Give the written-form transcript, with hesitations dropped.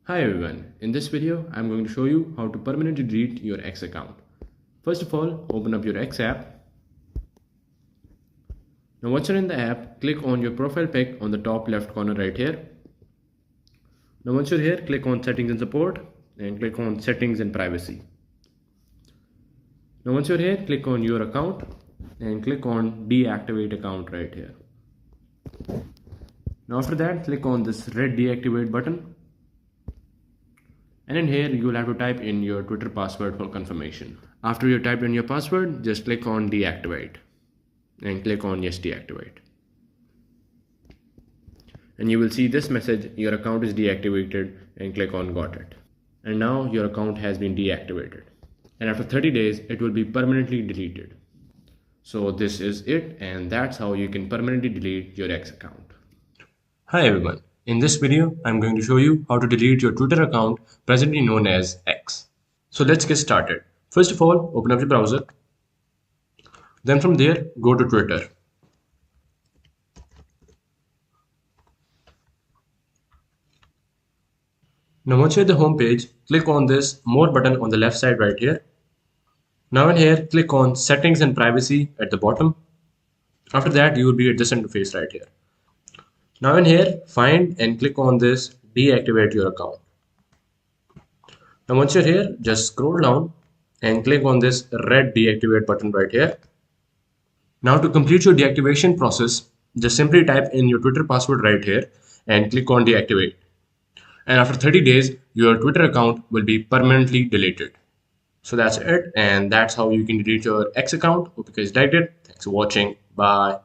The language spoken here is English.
Hi everyone, in this video I'm going to show you how to permanently delete your X account. First of all, open up your X app. Now once you're in the app, click on your profile pic on the top left corner right here. Now once you're here, click on settings and support and click on settings and privacy. Now once you're here, click on your account and click on deactivate account right here. Now after that, click on this red deactivate button. And in here, you will have to type in your Twitter password for confirmation. After you type in your password, just click on deactivate and click on yes deactivate. And you will see this message, your account is deactivated, and click on got it. And now your account has been deactivated. And after 30 days, it will be permanently deleted. So this is it, and that's how you can permanently delete your X account. Hi everyone. In this video, I'm going to show you how to delete your Twitter account presently known as X. So let's get started. First of all, open up your browser. Then from there, go to Twitter. Now once you're at the home page, click on this more button on the left side right here. Now in here, click on settings and privacy at the bottom. After that, you will be at this interface right here. Now in here, find and click on this deactivate your account. Now once you're here, just scroll down and click on this red deactivate button right here. Now to complete your deactivation process, just simply type in your Twitter password right here and click on deactivate. And after 30 days, your Twitter account will be permanently deleted. So that's it, and that's how you can delete your X account. Hope you guys liked it. Thanks for watching. Bye.